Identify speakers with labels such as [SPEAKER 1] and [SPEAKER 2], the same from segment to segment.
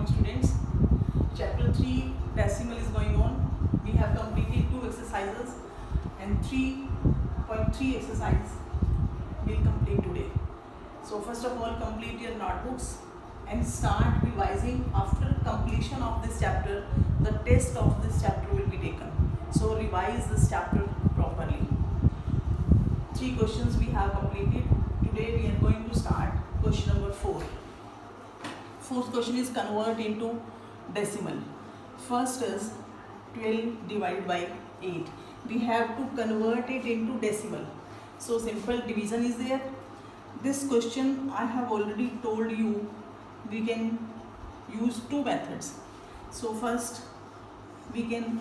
[SPEAKER 1] morning, students. Chapter 3 decimal is going on. We have completed 2 exercises and 3.3 exercise will complete today. So first of all, complete your notebooks and start revising. After completion of this chapter, the test of this chapter will be taken. So revise this chapter properly. 3 questions we have completed. Today we are going to start question number 4. Fourth question is convert into decimal. First is 12 divided by 8. We have to convert it into decimal. So simple division is there. This question I have already told you we can use 2 methods. So first we can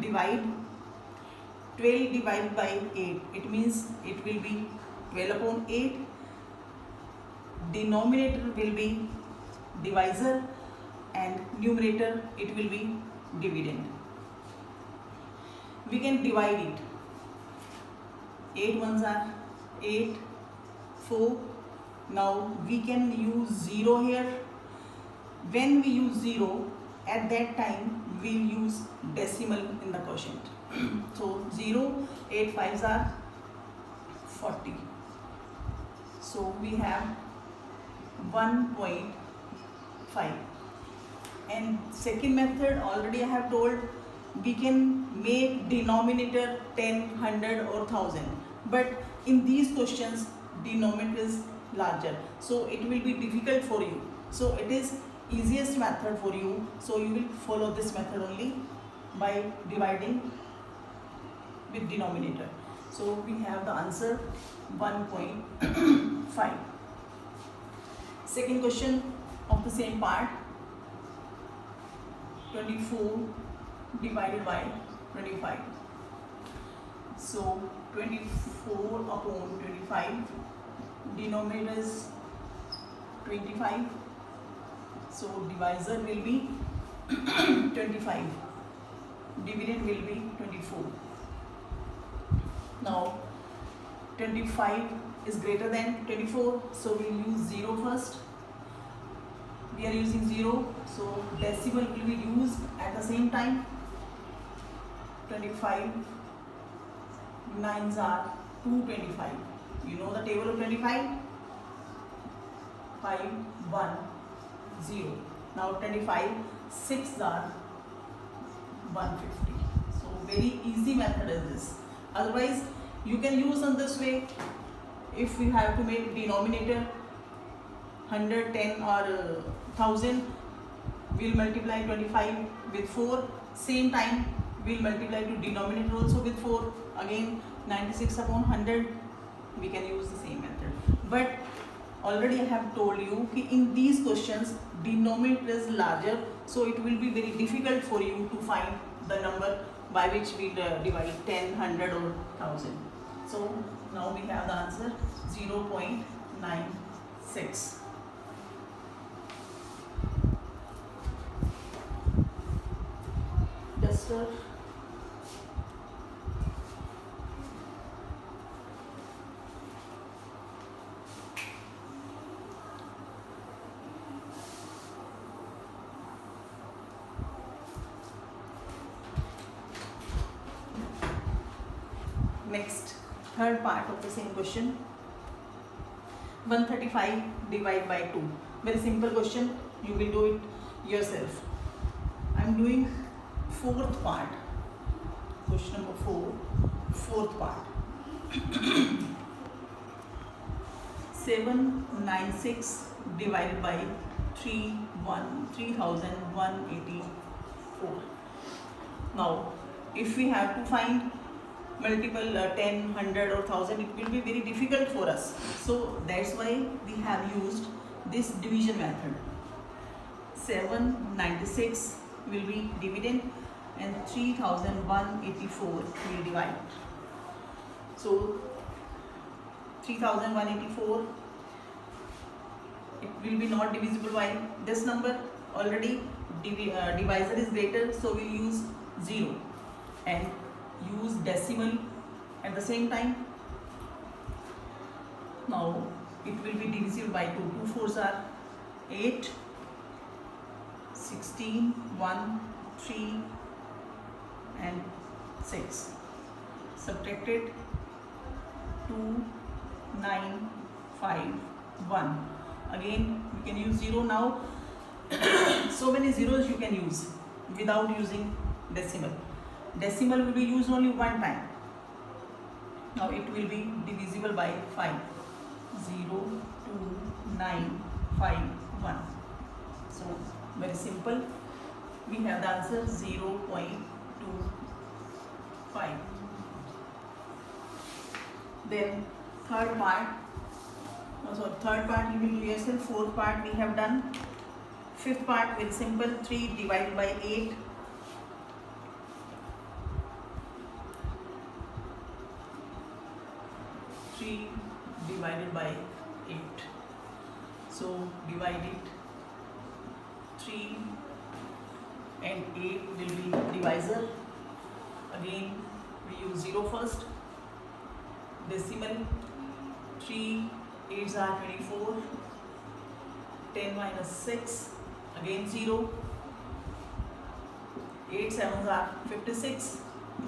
[SPEAKER 1] divide 12 divided by 8. It means it will be 12 upon 8. Denominator will be divisor and numerator it will be dividend. We can divide it. 8 ones are 8, 4. Now we can use 0 here. When we use 0, at that time we will use decimal in the quotient. So 0, 8 5s are 40. So we have 1.5. And second method, already I have told, we can make denominator 10, 100 or 1000. But in these questions, denominator is larger. So it will be difficult for you. So it is easiest method for you. So you will follow this method only by dividing with denominator. So we have the answer 1.5. Second question of the same part, 24 divided by 25. So 24 upon 25, denominator is 25. So divisor will be 25, dividend will be 24. Now 25 is greater than 24, so we will use 0 first. We are using 0, so decimal will be used at the same time. 25 9s are 225. You know the table of 25? 5 1 0. Now 25 6s are 150. So very easy method is this. Otherwise you can use on this way. If we have to make denominator 110 or 1000, we'll multiply 25 with 4. Same time we'll multiply to denominator also with 4. Again 96 upon 100, we can use the same method. But already I have told you that in these questions denominator is larger, so it will be very difficult for you to find the number by which we'll divide 10, 100 or 1000. So now we have the answer 0.96. Duster. Next, third part of the same question. 135 divided by 2. Very simple question. You will do it yourself. I am doing fourth part. Question number 4. Fourth part. 796 divided by 3184. Now, if we have to find multiple 10, 100 or 1000, it will be very difficult for us. So that's why we have used this division method. 796 will be dividend and 3184 will divide. So 3184, it will be not divisible by this number. Already divisor is greater, so we'll use 0 and use decimal at the same time. Now it will be divisible by 2. 2 4s are 8. 16, 1, 3 and 6. Subtracted 2, 9, 5, 1. Again we can use 0 now. So many zeros you can use without using decimal. Decimal will be used only one time. Now it will be divisible by 5. 0, 2, 9, 5, 1. So very simple. We have the answer 0.25. Then third part you will do yourself. Fourth part we have done. Fifth part very simple. 3 divided by 8. 3 divided by 8. So divide it. 3 and 8 will be divisor. Again we use 0 first. Decimal. 3 8s are 24. 10 minus 6. Again 0. 8 7s are 56.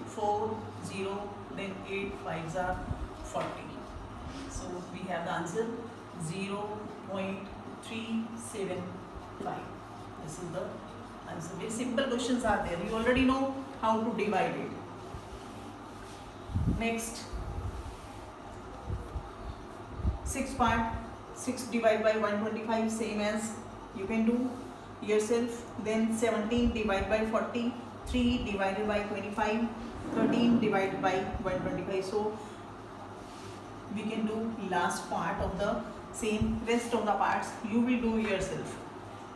[SPEAKER 1] 4 0. Then 8 5s are 40. So we have the answer 0.375. This is the answer. Very simple questions are there. You already know how to divide it. Next, sixth part. 6 divided by 125, same as you can do yourself. Then 17 divided by 40. 3 divided by 25. 13 divided by 125. So we can do last part of the same. Rest of the parts you will do yourself.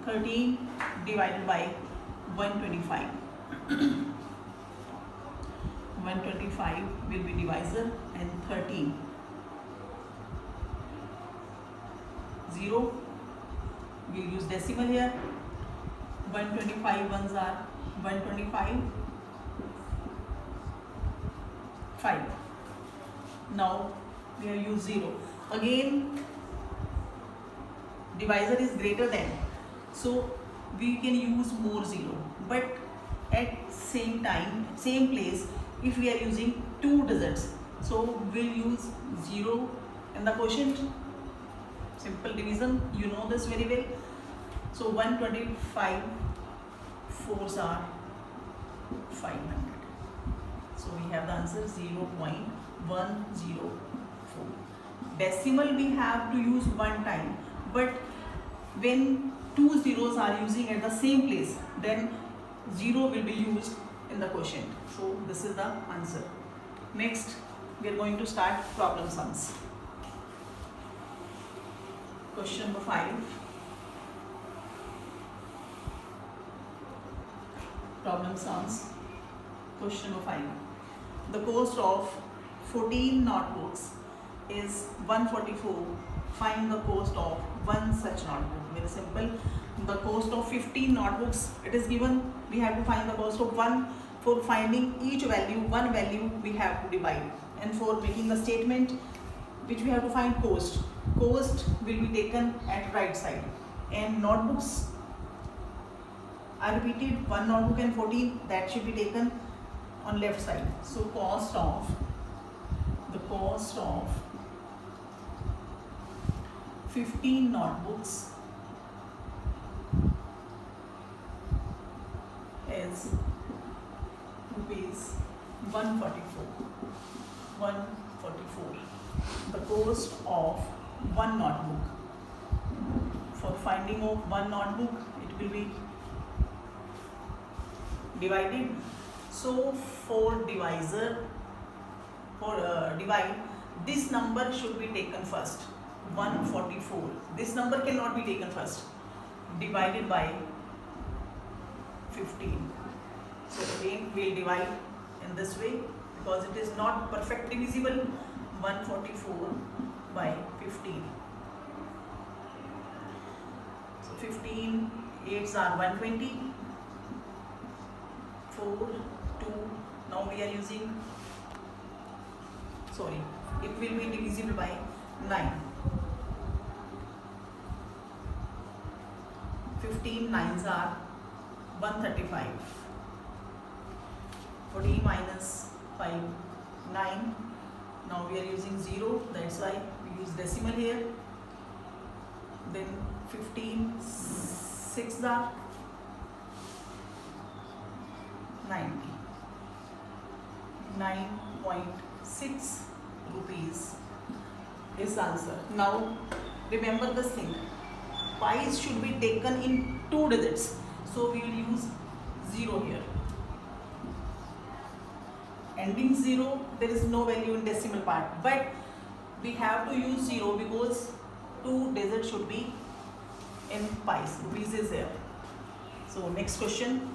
[SPEAKER 1] 13 divided by 125. 125 will be divisor and 13. 0. We'll use decimal here. 125 ones are 125. 5. Now we have used 0. Again divisor is greater than, so we can use more 0, but at same time, same place, if we are using 2 digits, so we'll use 0 in the quotient. Simple division, you know this very well. So 125 4s are 500. So we have the answer 0.104. Decimal we have to use one time, but when 2 zeros are using at the same place, then 0 will be used in the quotient. So this is the answer. Next we are going to start problem sums. Question number 5. Problem sums. Question number 5. The cost of 14 notebooks is 144. Find the cost of one such notebook. Very simple. The cost of 15 notebooks, it is given. We have to find the cost of one. For finding each value, one value we have to divide. And for making the statement which we have to find cost, cost will be taken at right side. And notebooks are repeated, one notebook and 14, that should be taken on left side. So the cost of 15 notebooks is rupees 144. 144. The cost of one notebook. For finding of one notebook, it will be divided. So for divisor, divide, this number should be taken first. 144. This number cannot be taken first. Divided by 15. So again we will divide in this way because it is not perfectly divisible. 144 by 15. So 15 8s are 120. 4 2. Now we are using, sorry, it will be divisible by 9. 15 9s are 135. 40 minus 5, 9. Now we are using 0, that's why we use decimal here. Then 15, 6 are 90. 9.6 rupees is answer. Now remember this thing, pies should be taken in 2 digits, so we will use 0 here. Ending 0, there is no value in decimal part, but we have to use 0 because 2 digits should be in pies. Rupees is there. So next question.